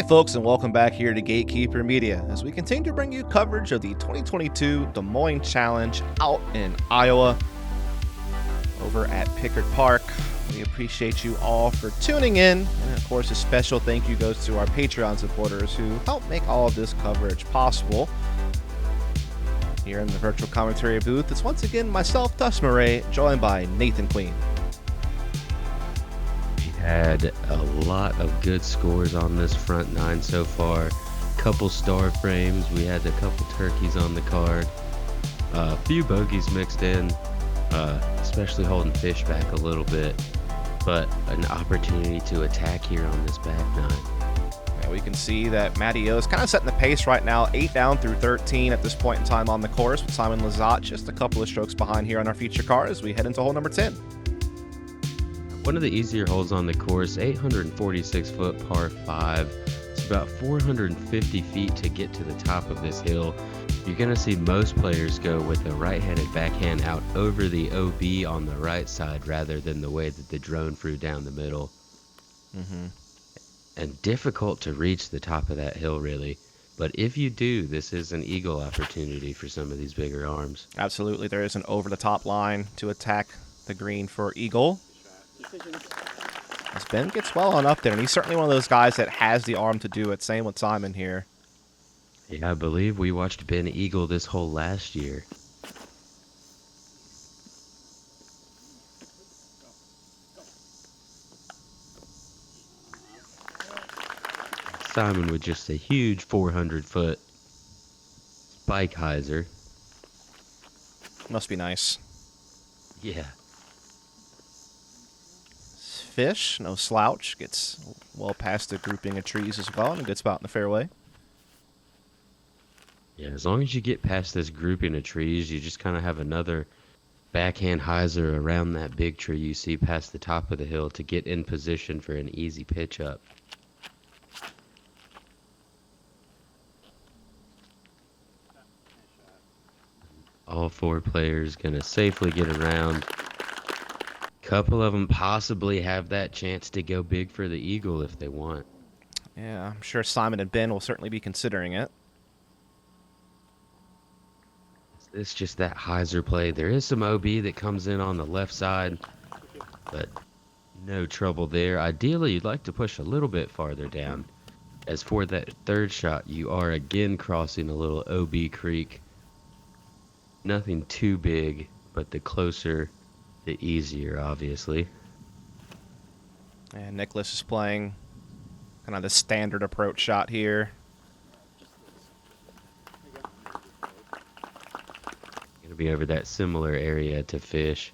folks, and welcome back here to Gatekeeper Media as we continue to bring you coverage of the 2022 Des Moines Challenge out in Iowa over at Pickard Park. We appreciate you all for tuning in, and of course a special thank you goes to our Patreon supporters who help make all of this coverage possible. Here in the virtual commentary booth, it's once again myself, Dustin Mouret, joined by Nathan Queen. Had a lot of good scores on this front nine so far. Couple star frames. We had a couple turkeys on the card. A few bogeys mixed in, especially holding fish back a little bit. But an opportunity to attack here on this back nine. Yeah, we can see that Matty O is kind of setting the pace right now. 8 down through 13 at this point in time on the course, with Simon Lizotte just a couple of strokes behind here on our feature car as we head into hole number 10. One of the easier holes on the course, 846 foot par 5. It's about 450 feet to get to the top of this hill. You're going to see most players go with a right-handed backhand out over the OB on the right side rather than the way that the drone flew down the middle. And difficult to reach the top of that hill, really. But if you do, this is an eagle opportunity for some of these bigger arms. Absolutely, there is an over-the-top line to attack the green for eagle. As Ben gets well on up there, and he's certainly one of those guys that has the arm to do it. Same with Simon here. Yeah, I believe we watched Ben eagle this hole last year. Simon with just a huge 400-foot spike hyzer. Must be nice. Yeah. Fish, no slouch, gets well past the grouping of trees as well, and a good spot in the fairway. Yeah, as long as you get past this grouping of trees, you just kind of have another backhand hyzer around that big tree you see past the top of the hill to get in position for an easy pitch up. All four players gonna safely get around. Couple of them possibly have that chance to go big for the eagle if they want. Yeah, I'm sure Simon and Ben will certainly be considering it. It's just that hyzer play. There is some OB that comes in on the left side, but no trouble there. Ideally, you'd like to push a little bit farther down. As for that third shot, you are again crossing a little OB creek. Nothing too big, but the closer, the easier, obviously. And Niklas is playing kind of the standard approach shot here. Gonna be over that similar area to fish.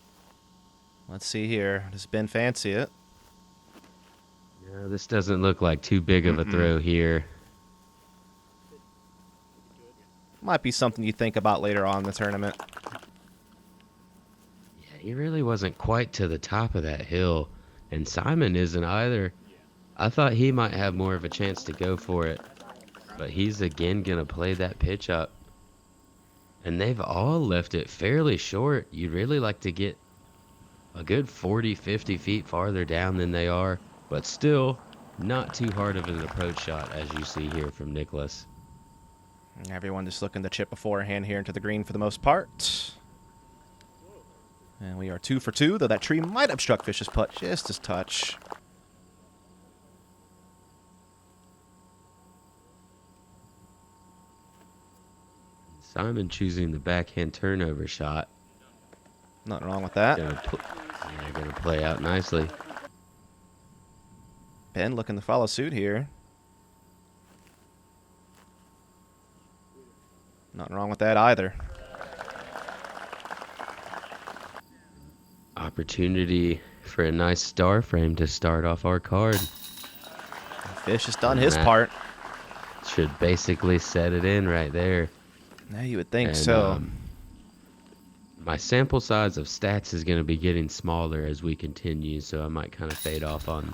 Let's see here. Does Ben fancy it? No, this doesn't look like too big of a throw here. Might be something you think about later on in the tournament. Yeah, he really wasn't quite to the top of that hill, and Simon isn't either. I thought he might have more of a chance to go for it, but he's again gonna play that pitch up. And they've all left it fairly short. You'd really like to get a good 40, 50 feet farther down than they are, but still not too hard of an approach shot as you see here from Niklas. Everyone just looking to chip beforehand here into the green for the most part. And we are 2 for 2, though that tree might obstruct Fish's putt just a touch. Simon choosing the backhand turnover shot. Nothing wrong with that. Gonna play out nicely. Ben looking to follow suit here. Nothing wrong with that either. Opportunity for a nice star frame to start off our card. Fish has done his part. Should basically set it in right there. Yeah, you would think so. My sample size of stats is going to be getting smaller as we continue, so I might kind of fade off on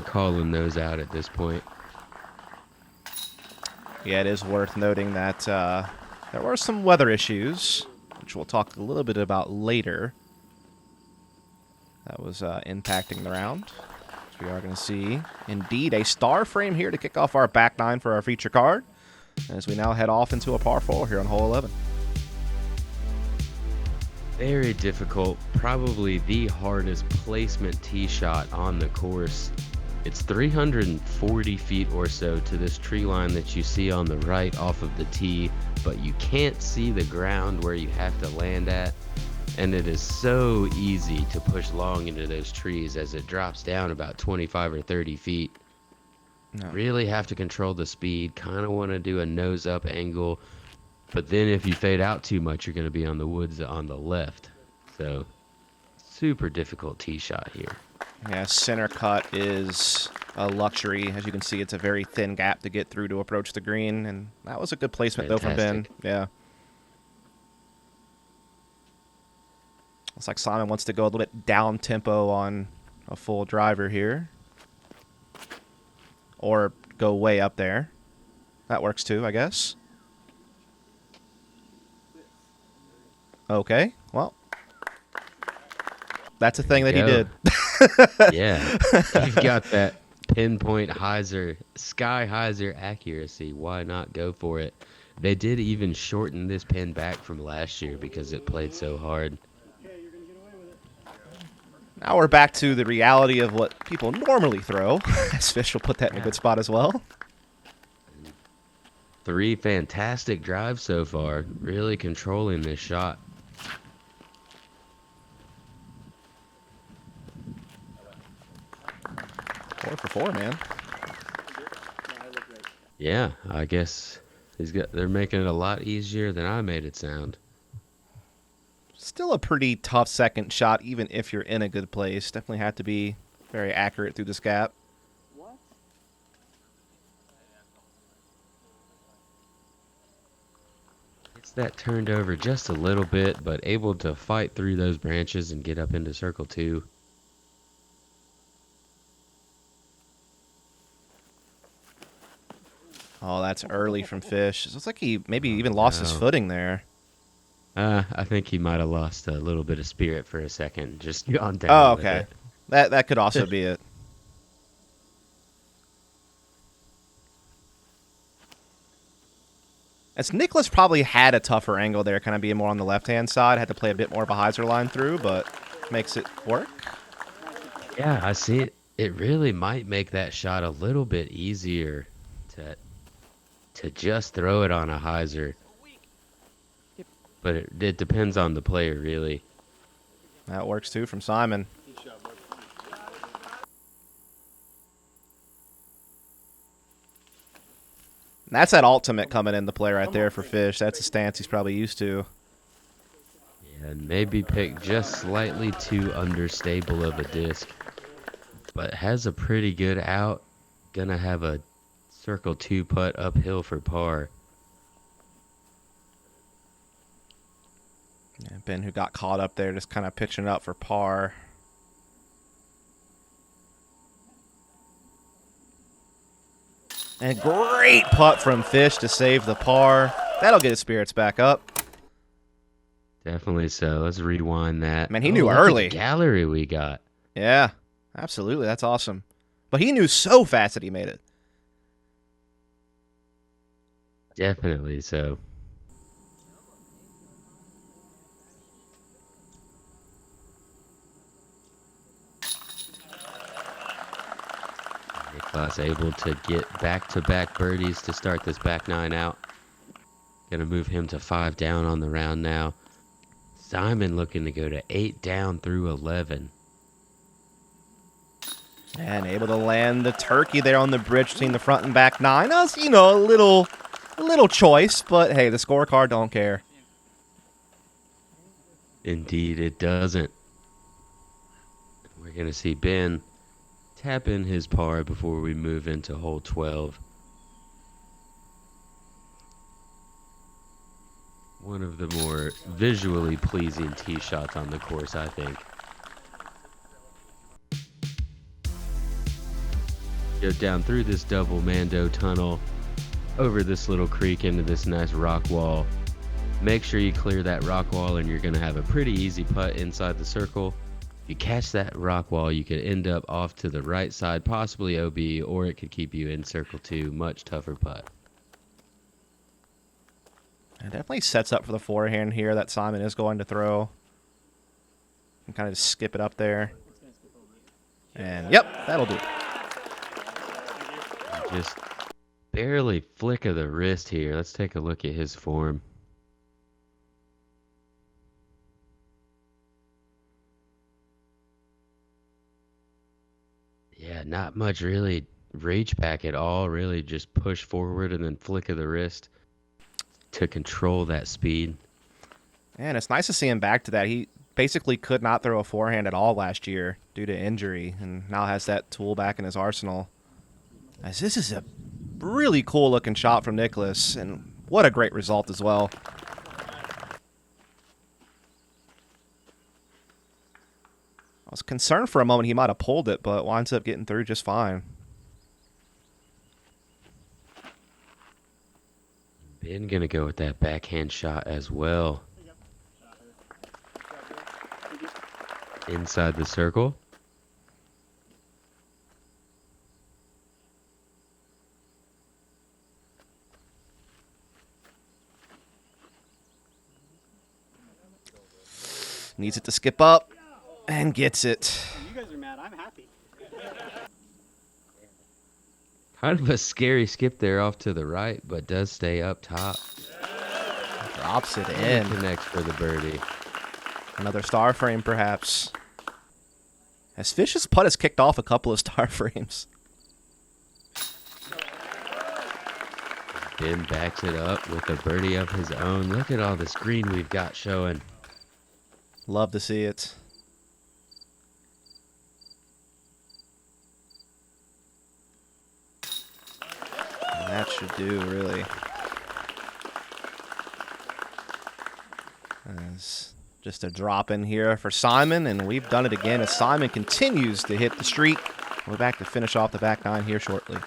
calling those out at this point. Yeah, it is worth noting that there were some weather issues, which we'll talk a little bit about later. That was impacting the round. We are going to see, indeed, a star frame here to kick off our back nine for our feature card, as we now head off into a par 4 here on hole 11. Very difficult, probably the hardest placement tee shot on the course. It's 340 feet or so to this tree line that you see on the right off of the tee, but you can't see the ground where you have to land at. And it is so easy to push long into those trees as it drops down about 25 or 30 feet. No. Really have to control the speed, kind of want to do a nose up angle, but then if you fade out too much, you're going to be on the woods on the left. So, super difficult tee shot here. Yeah, center cut is a luxury. As you can see, it's a very thin gap to get through to approach the green, and that was a good placement, Fantastic. though, from Ben. Yeah. Looks like Simon wants to go a little bit down tempo on a full driver here. Or go way up there. That works too, I guess. Okay, well. That's a thing that he did. Yeah. You've got that pinpoint hyzer, sky hyzer accuracy. Why not go for it? They did even shorten this pin back from last year because it played so hard. Now we're back to the reality of what people normally throw. As Fish will put that in a good spot as well. 3 fantastic drives so far. Really controlling this shot. Four for 4, man. Yeah, I guess they're making it a lot easier than I made it sound. Still a pretty tough second shot, even if you're in a good place. Definitely have to be very accurate through this gap. It's that turned over just a little bit, but able to fight through those branches and get up into circle 2. Oh, that's early from Fish. It looks like he maybe even lost his footing there. I think he might have lost a little bit of spirit for a second. Just gone down. Oh, okay. That could also be it. As Niklas probably had a tougher angle there, kind of being more on the left-hand side. Had to play a bit more of a hyzer line through, but makes it work. Yeah, I see it. It really might make that shot a little bit easier to just throw it on a hyzer. But it depends on the player, really. That works, too, from Simon. That's that ultimate coming into play right there for Fish. That's a stance he's probably used to. Yeah, and maybe pick just slightly too understable of a disc. But has a pretty good out. Gonna have a circle 2 putt uphill for par. Yeah, Ben, who got caught up there, just kind of pitching it up for par. And great putt from Fish to save the par. That'll get his spirits back up. Definitely so. Let's rewind that. Man, he knew look early. At the gallery we got. Yeah, absolutely. That's awesome. But he knew so fast that he made it. Definitely so. Niklas able to get back-to-back birdies to start this back nine out. Gonna move him to 5 down on the round now. Simon looking to go to 8 down through 11. And able to land the turkey there on the bridge between the front and back nine. Us, you know, a little choice, but hey, the scorecard don't care. Indeed, it doesn't. We're gonna see Ben tap in his par before we move into hole 12. One of the more visually pleasing tee shots on the course, I think. Go down through this double Mando tunnel, over this little creek into this nice rock wall. Make sure you clear that rock wall and you're going to have a pretty easy putt inside the circle. If you catch that rock wall, you could end up off to the right side, possibly OB, or it could keep you in circle 2. Much tougher putt. It definitely sets up for the forehand here that Simon is going to throw. And kind of just skip it up there. And, yep, that'll do it. Just barely flick of the wrist here. Let's take a look at his form. Yeah, not much really reach back at all. Really just push forward and then flick of the wrist to control that speed. And it's nice to see him back to that. He basically could not throw a forehand at all last year due to injury, and now has that tool back in his arsenal. As this is a really cool looking shot from Niklas, and what a great result as well. I was concerned for a moment he might have pulled it, but winds up getting through just fine. Ben gonna go with that backhand shot as well. Inside the circle. Needs it to skip up and gets it. You guys are mad. I'm happy. Kind of a scary skip there off to the right, but does stay up top. Drops it in. Connects for the birdie. Another star frame, perhaps. As Fish's putt has kicked off a couple of star frames. Ben backs it up with a birdie of his own. Look at all this green we've got showing. Love to see it. And that should do, really. As just a drop in here for Simon, and we've done it again as Simon continues to hit the street. We're back to finish off the back nine here shortly.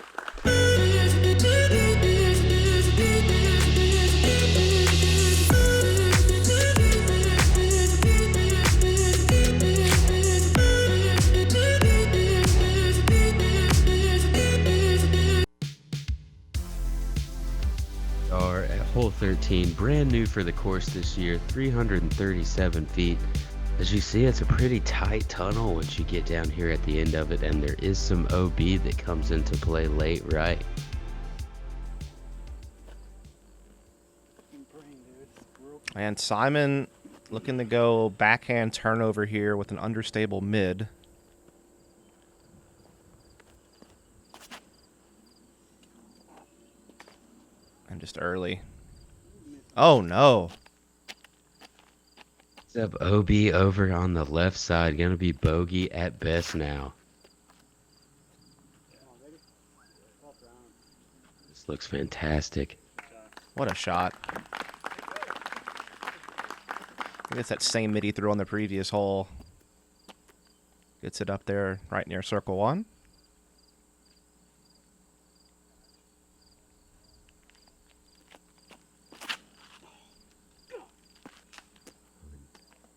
Are at hole 13, brand new for the course this year, 337 feet. As you see, it's a pretty tight tunnel once you get down here at the end of it, and there is some OB that comes into play late right. And Simon looking to go backhand turnover here with an understable mid. And just early. Oh, no. What's up, OB over on the left side? Gonna be bogey at best now. This looks fantastic. What a shot. I think it's that same mid he threw on the previous hole. Gets it up there right near circle 1.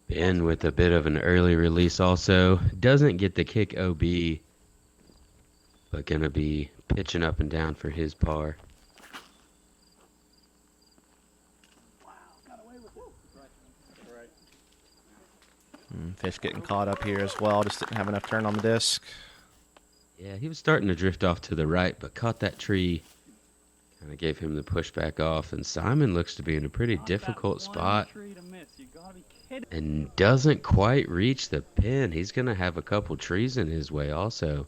Ben with a bit of an early release also. Doesn't get the kick OB, but gonna be pitching up and down for his par. Fish getting caught up here as well. Just didn't have enough turn on the disc. Yeah, he was starting to drift off to the right, but caught that tree. Kind of gave him the push back off, and Simon looks to be in a pretty difficult spot. And doesn't quite reach the pin. He's going to have a couple trees in his way also.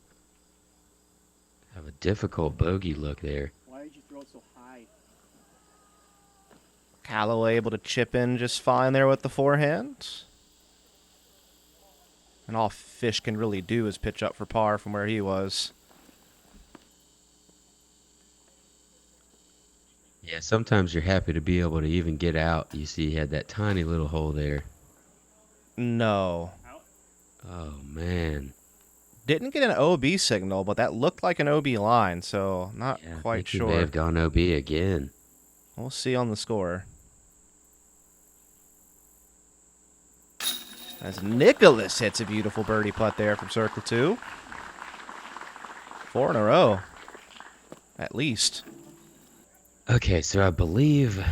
Have a difficult bogey look there. Why did you throw it so high? Callaway able to chip in just fine there with the forehand. And all Fish can really do is pitch up for par from where he was. Yeah, sometimes you're happy to be able to even get out. You see he had that tiny little hole there. No. Oh, man. Didn't get an OB signal, but that looked like an OB line, so not Yeah, I quite think sure. He may have gone OB again. We'll see on the score. As Niklas hits a beautiful birdie putt there from circle 2. 4 in a row, at least. Okay, so I believe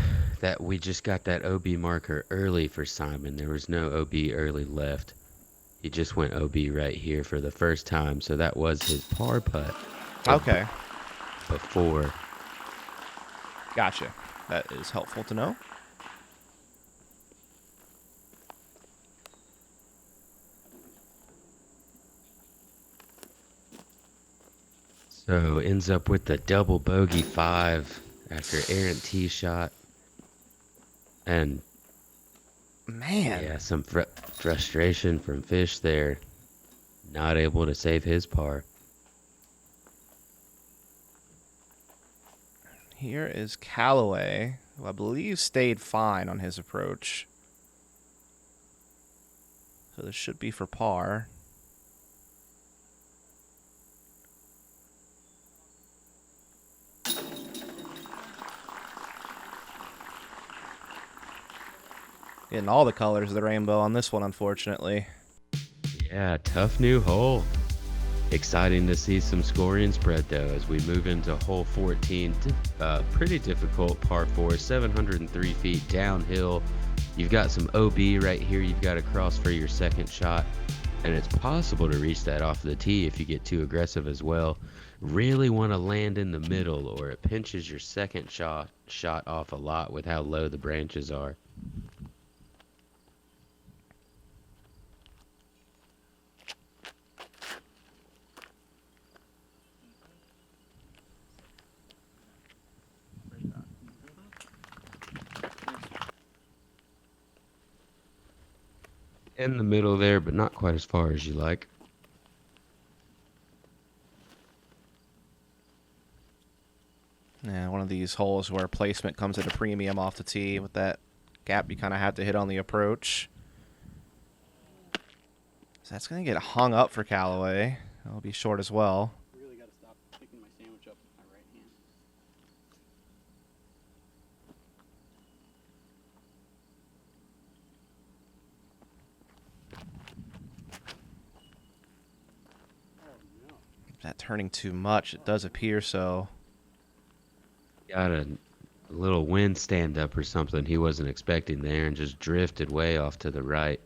that we just got that OB marker early for Simon. There was no OB early left. He just went OB right here for the first time, so that was his par putt. Okay. Before. Gotcha. That is helpful to know. So ends up with the double bogey 5 after errant tee shot. And man, yeah, some frustration from Fish there. Not able to save his par. Here is Callaway, who I believe stayed fine on his approach. So this should be for par. Getting all the colors of the rainbow on this one, unfortunately. Yeah, tough new hole. Exciting to see some scoring spread, though, as we move into hole 14. Pretty difficult par 4, 703 feet downhill. You've got some OB right here you've got to cross for your second shot, and it's possible to reach that off the tee if you get too aggressive as well. Really want to land in the middle, or it pinches your second shot off a lot with how low the branches are. In the middle there, but not quite as far as you like. Yeah, one of these holes where placement comes at a premium off the tee with that gap you kind of have to hit on the approach. So that's going to get hung up for Callaway. That'll be short as well. Really got to stop picking my sandwich up with my right hand. Is that turning too much? It does appear so. Got a little wind stand up or something he wasn't expecting there and just drifted way off to the right.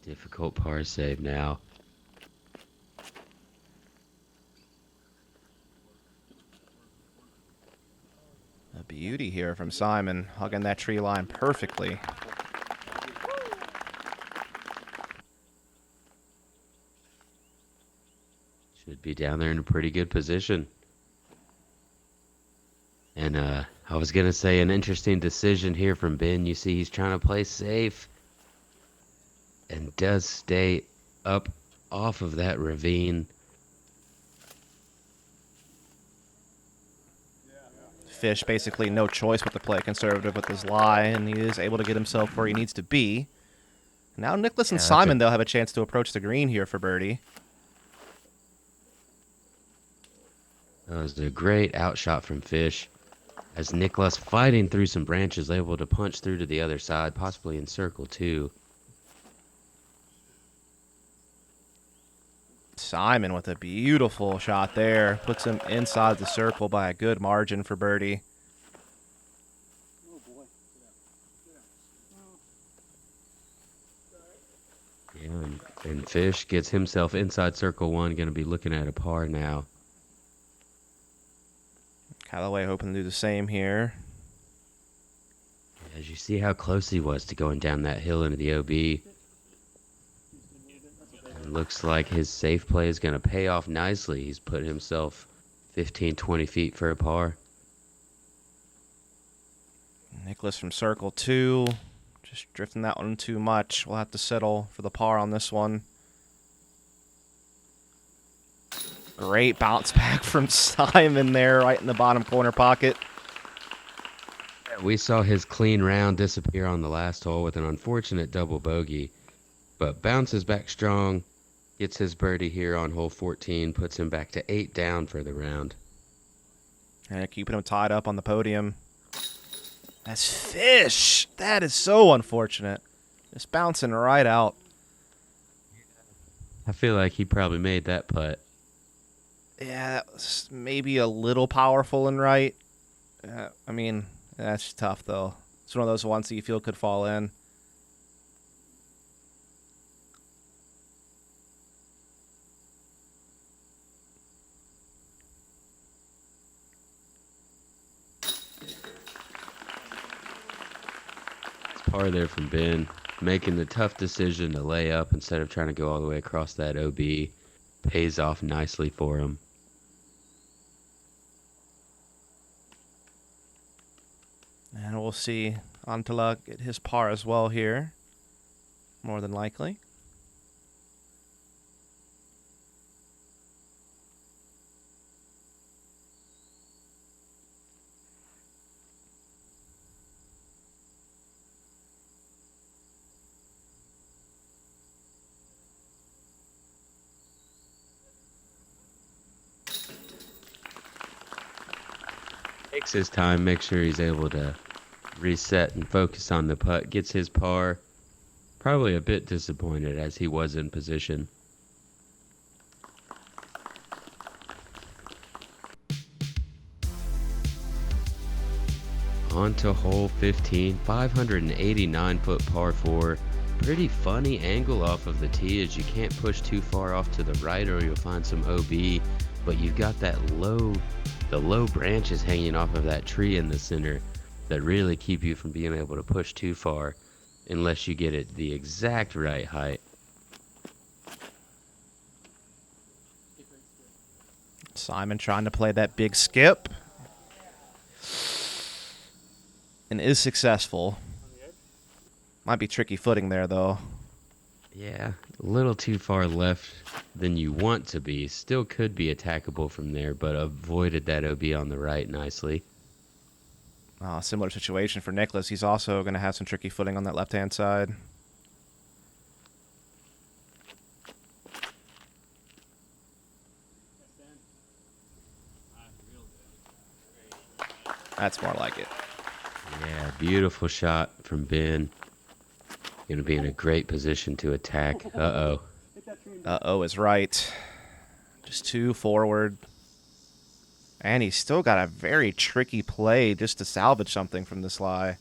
Difficult par save now. A beauty here from Simon, hugging that tree line perfectly. Should be down there in a pretty good position. And I was going to say an interesting decision here from Ben. You see he's trying to play safe and does stay up off of that ravine. Fish basically no choice but to play conservative with his lie, and he is able to get himself where he needs to be. Now Niklas and Simon, they'll have a chance to approach the green here for birdie. That was a great outshot from Fish, as Niklas, fighting through some branches, able to punch through to the other side, possibly in circle 2. Simon with a beautiful shot there. Puts him inside the circle by a good margin for birdie. Oh boy. Yeah, and Fish gets himself inside circle 1, going to be looking at a par now. Callaway hoping to do the same here. As you see how close he was to going down that hill into the OB. And looks like his safe play is going to pay off nicely. He's put himself 15, 20 feet for a par. Niklas from circle 2. Just drifting that one too much. We'll have to settle for the par on this one. Great bounce back from Simon there, right in the bottom corner pocket. We saw his clean round disappear on the last hole with an unfortunate double bogey, but bounces back strong, gets his birdie here on hole 14, puts him back to 8 down for the round. And keeping him tied up on the podium. That's fish. That is so unfortunate. Just bouncing right out. I feel like he probably made that putt. Yeah, that was maybe a little powerful and right. I mean, that's tough, though. It's one of those ones that you feel could fall in. Par there from Ben, making the tough decision to lay up instead of trying to go all the way across that OB. Pays off nicely for him. And we'll see Anttila get his par as well here, more than likely. Takes his time, make sure he's able to reset and focus on the putt. Gets his par. Probably a bit disappointed as he was in position. On to hole 15, 589-foot par 4. Pretty funny angle off of the tee as you can't push too far off to the right or you'll find some OB, but you've got the low branches hanging off of that tree in the center that really keep you from being able to push too far unless you get it the exact right height. Simon trying to play that big skip. And is successful. Might be tricky footing there, though. Yeah, a little too far left than you want to be. Still could be attackable from there, but avoided that OB on the right nicely. Similar situation for Niklas. He's also going to have some tricky footing on that left-hand side. That's more like it. Yeah, beautiful shot from Ben. Going to be in a great position to attack. Uh-oh. Uh-oh is right. Just too forward. And he's still got a very tricky play just to salvage something from this lie.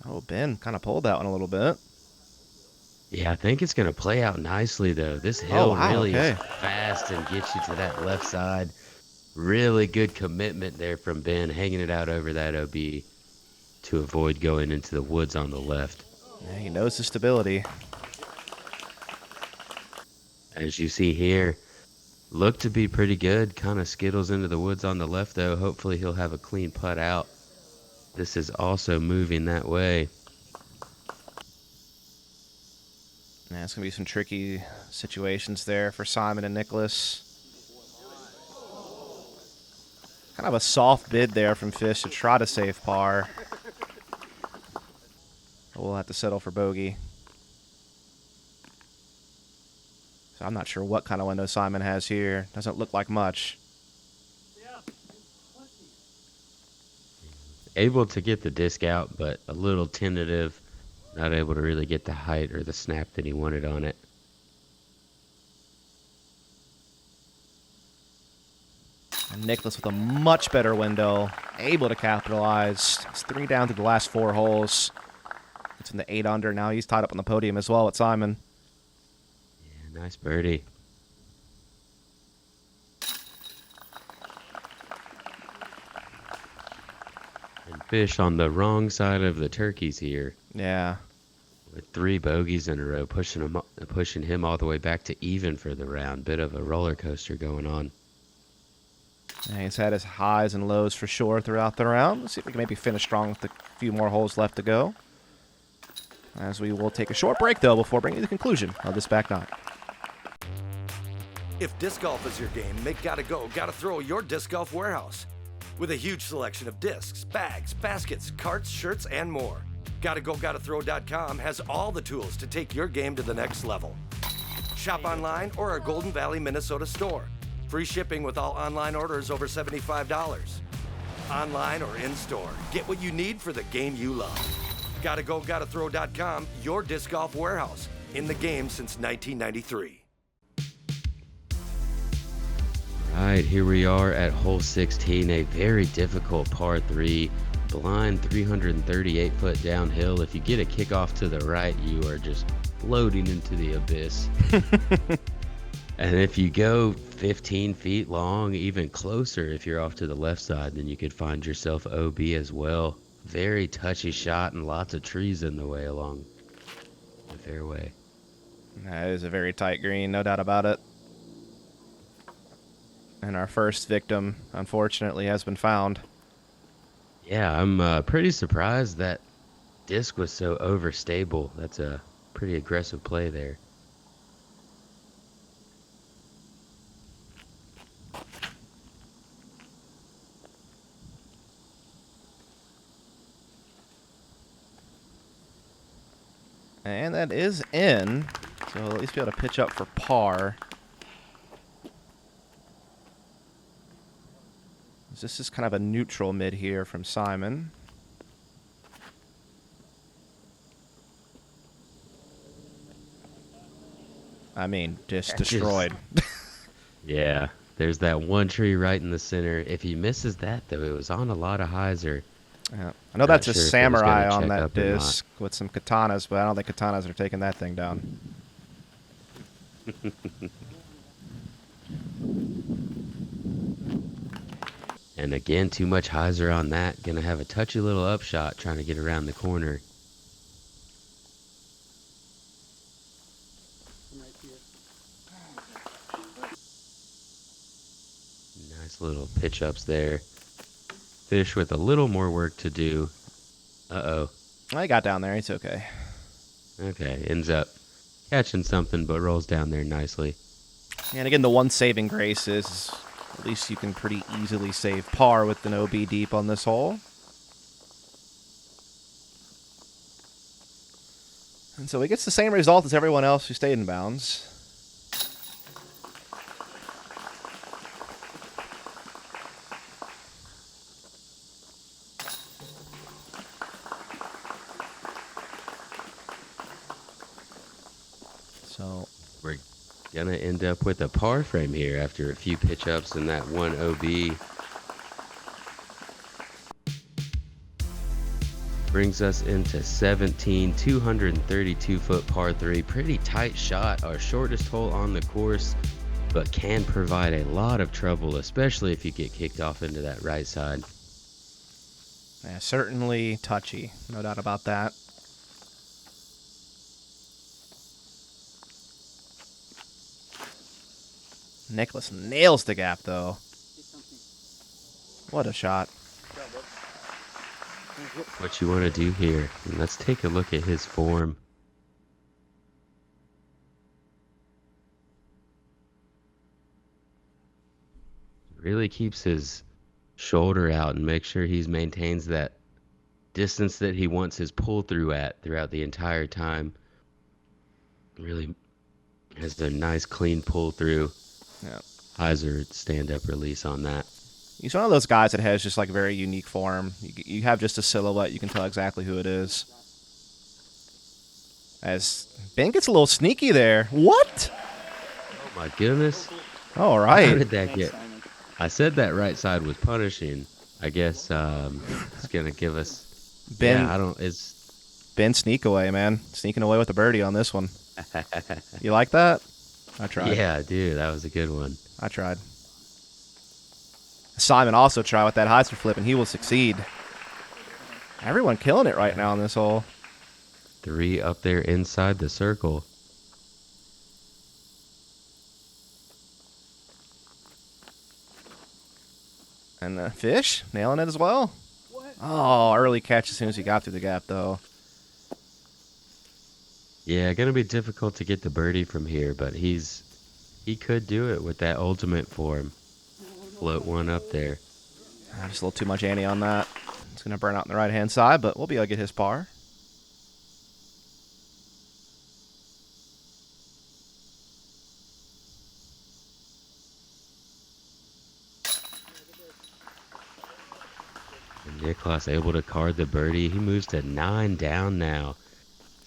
Oh, Ben kind of pulled that one a little bit. Yeah, I think it's going to play out nicely, though. This hill really okay. is fast and gets you to that left side. Really good commitment there from Ben, hanging it out over that OB to avoid going into the woods on the left. Yeah, he knows the stability. As you see here, look to be pretty good. Kind of skittles into the woods on the left, though. Hopefully he'll have a clean putt out. This is also moving that way. Yeah, it's going to be some tricky situations there for Simon and Niklas. Kind of a soft bid there from Fish to try to save par. We'll have to settle for bogey. So I'm not sure what kind of window Simon has here. Doesn't look like much. Able to get the disc out, but a little tentative. Not able to really get the height or the snap that he wanted on it. And Niklas with a much better window. Able to capitalize. It's 3 down to the last 4 holes. It's in the 8 under. Now he's tied up on the podium as well at Simon. Yeah, nice birdie. And Fish on the wrong side of the turkeys here. Yeah. With 3 bogeys in a row, pushing him all the way back to even for the round. Bit of a roller coaster going on. Yeah, he's had his highs and lows for sure throughout the round. Let's see if we can maybe finish strong with a few more holes left to go. As we will take a short break, though, before bringing you the conclusion of this back nine. If disc golf is your game, make Gotta Go, Gotta Throw your Disc Golf Warehouse. With a huge selection of discs, bags, baskets, carts, shirts, and more. GottaGoThrow.com has all the tools to take your game to the next level. Shop online or our Golden Valley, Minnesota store. Free shipping with all online orders over $75. Online or in-store, get what you need for the game you love. GottaGoThrow.com, your disc golf warehouse. In the game since 1993. Right, here we are at hole 16, a very difficult par 3, blind 338 foot downhill. If you get a kickoff to the right, you are just floating into the abyss. And if you go 15 feet long, even closer if you're off to the left side, then you could find yourself OB as well. Very touchy shot and lots of trees in the way along the fairway. That is a very tight green, no doubt about it. And our first victim, unfortunately, has been found. Yeah, I'm pretty surprised that disc was so overstable. That's a pretty aggressive play there. And that is in, so we'll at least be able to pitch up for par. This is kind of a neutral mid here from Simon. I mean, just destroyed. Yeah, there's that one tree right in the center. If he misses that, though, it was on a lot of hyzer. Yeah. I know that's a sure if it was samurai gonna on check that up or not. disc with some katanas, but I don't think katanas are taking that thing down. And again, too much hyzer on that. Gonna have a touchy little upshot trying to get around the corner. I'm right here. Nice little pitch ups there. Fish with a little more work to do. Uh-oh. I got down there. It's okay. Okay, ends up catching something, but rolls down there nicely. And again, the one saving grace is at least you can pretty easily save par with an OB deep on this hole. And so he gets the same result as everyone else who stayed in bounds. So We're gonna end up with a par frame here after a few pitch ups and that one OB. Brings us into 17, 232 foot par 3. Pretty tight shot, our shortest hole on the course, but can provide a lot of trouble, especially if you get kicked off into that right side. yeah, certainly touchy. No doubt about that. Niklas nails the gap, though. Get something. What a shot. Grab it. What you want to do here? And let's take a look at his form. Really keeps his shoulder out and make sure he maintains that distance that he wants his pull through at throughout the entire time. Really has a nice clean pull through. Yeah. Hyzer stand up release on that. He's one of those guys that has just like very unique form. You have just a silhouette, you can tell exactly who it is. As Ben gets a little sneaky there. What? Oh my goodness. All How right. did that Thanks, get? Simon. I said that right side was punishing. I guess it's gonna give us. Ben, Yeah, I don't. It's Ben sneak away, man. Sneaking away with a birdie on this one. You like that? I tried. yeah, dude, that was a good one. I tried. Simon also tried with that Heiser flip, and he will succeed. Everyone killing it right now on this hole. 3 up there inside the circle. And the fish nailing it as well. What? Oh, early catch as soon as he got through the gap, though. Yeah, gonna be difficult to get the birdie from here, but he could do it with that ultimate form. Float one up there. Just a little too much ante on that. It's going to burn out on the right-hand side, but we'll be able to get his par. Niklas able to card the birdie. He moves to 9 down now.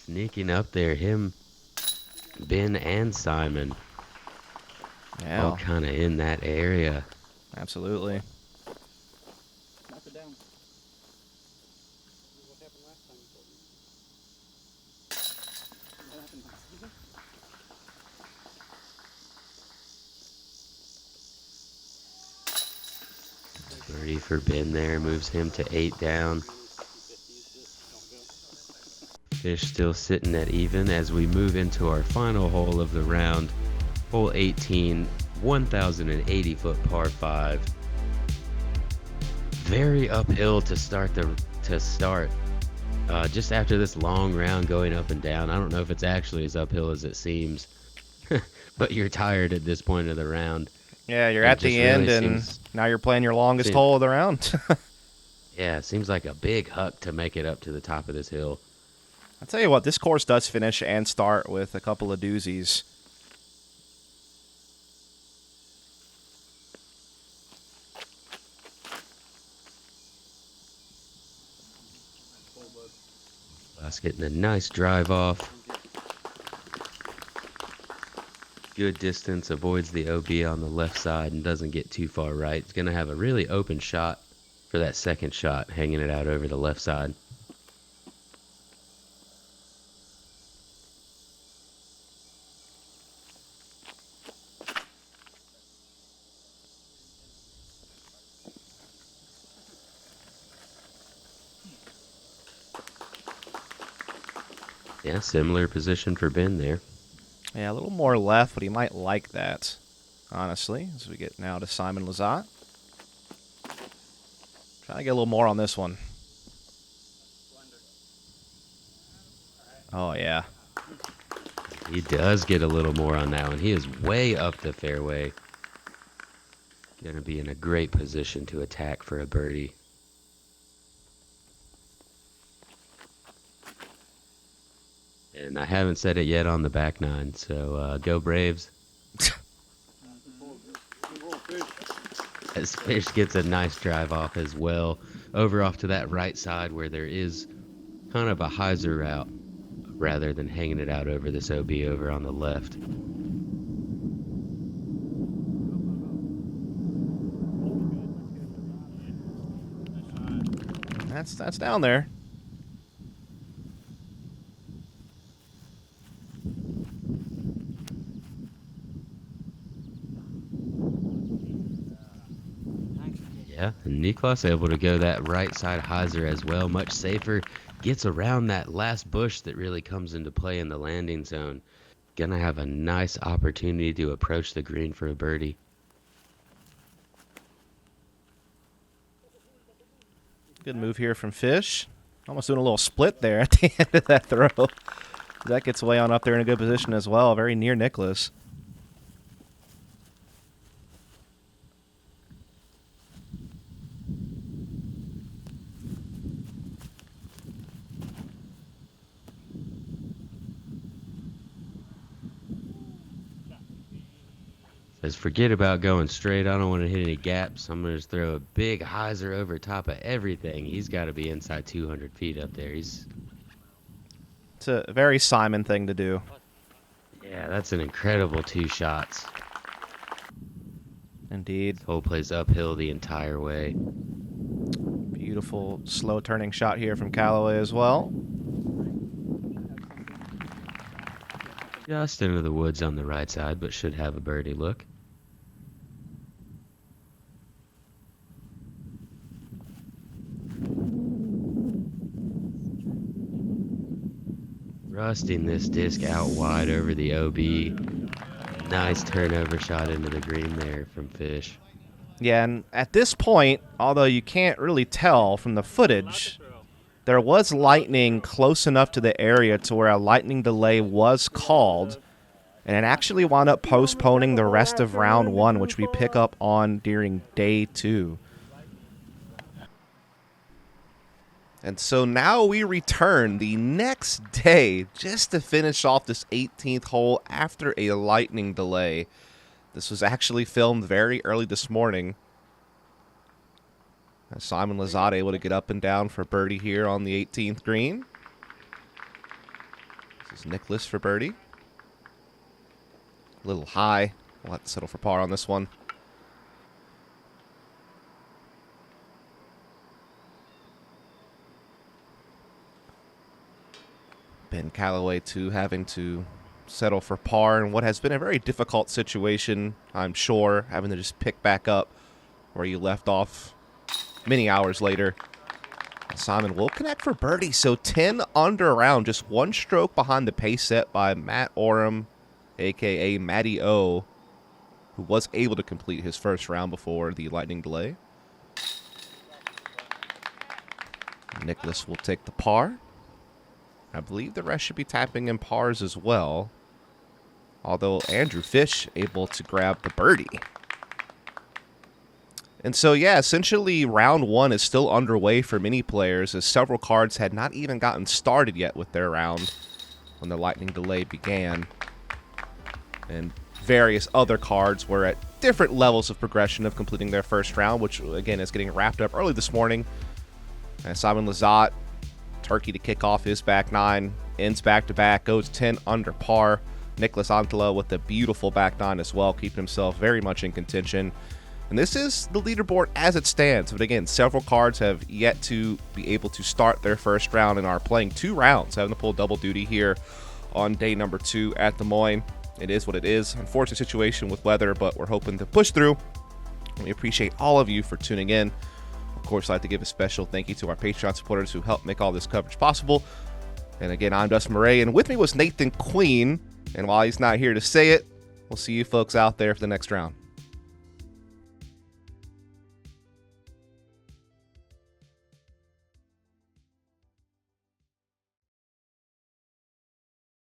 Sneaking up there, him, Ben, and Simon. Yeah, All kind of in that area. absolutely. Knock it down. What happened last time you told me? What happened last season? Birdie for Ben there. Moves him to 8 down. Fish still sitting at even as we move into our final hole of the round. Hole 18, 1,080-foot par 5. Very uphill to start. Just after this long round going up and down. I don't know if it's actually as uphill as it seems, but you're tired at this point of the round. Yeah, you're It at the just end, really and seems- now you're playing your longest hole of the round. Yeah, it seems like a big huck to make it up to the top of this hill. I'll tell you what, this course does finish and start with a couple of doozies. Us getting a nice drive off. Good distance, avoids the OB on the left side and doesn't get too far right. It's going to have a really open shot for that second shot, hanging it out over the left side. Yeah, similar position for Ben there. Yeah, a little more left, but he might like that, honestly, as we get now to Simon Lizotte. Trying to get a little more on this one. Oh, yeah. He does get a little more on that one. He is way up the fairway. Going to be in a great position to attack for a birdie. And I haven't said it yet on the back nine, so go Braves. As Fish gets a nice drive off as well, over off to that right side where there is kind of a hyzer route, rather than hanging it out over this OB over on the left. That's down there. Yeah, and Niklas able to go that right side hyzer as well, much safer. Gets around that last bush that really comes into play in the landing zone. Gonna have a nice opportunity to approach the green for a birdie. Good move here from Fish. Almost doing a little split there at the end of that throw. That gets way on up there in a good position as well, very near Niklas. Says, forget about going straight. I don't want to hit any gaps. I'm going to just throw a big hyzer over top of everything. He's got to be inside 200 feet up there. It's a very Simon thing to do. Yeah, that's an incredible 2 shots. Indeed. Hole plays uphill the entire way. Beautiful slow turning shot here from Callaway as well. Just into the woods on the right side, but should have a birdie look. Rusting this disc out wide over the OB. Nice turnover shot into the green there from Fish. Yeah, and at this point, although you can't really tell from the footage, there was lightning close enough to the area to where a lightning delay was called, and it actually wound up postponing the rest of round 1, which we pick up on during day 2. And so now we return the next day just to finish off this 18th hole after a lightning delay. This was actually filmed very early this morning. Simon Lizotte able to get up and down for birdie here on the 18th green. This is Niklas for birdie. A little high. We'll have to settle for par on this one. Ben Callaway, too, having to settle for par in what has been a very difficult situation, I'm sure, having to just pick back up where you left off many hours later. Simon will connect for birdie, so 10 under round, just one stroke behind the pace set by Matt Oram, a.k.a. Matty O, who was able to complete his first round before the lightning delay. Niklas will take the par. I believe the rest should be tapping in pars as well, although Andrew Fish able to grab the birdie. And so, yeah, essentially round one is still underway for many players, as several cards had not even gotten started yet with their round when the lightning delay began. And various other cards were at different levels of progression of completing their first round, which, again, is getting wrapped up early this morning. And Simon Lizotte, turkey to kick off his back nine, ends back-to-back, goes 10 under par. Niklas Anttila with a beautiful back nine as well, keeping himself very much in contention. And this is the leaderboard as it stands. But again, several cards have yet to be able to start their first round and are playing 2 rounds, having to pull double duty here on day number 2 at Des Moines. It is what it is. Unfortunate situation with weather, but we're hoping to push through. We appreciate all of you for tuning in. Of course, I'd like to give a special thank you to our Patreon supporters who helped make all this coverage possible. And again, I'm Dustin Mouret, and with me was Nathan Queen. And while he's not here to say it, we'll see you folks out there for the next round.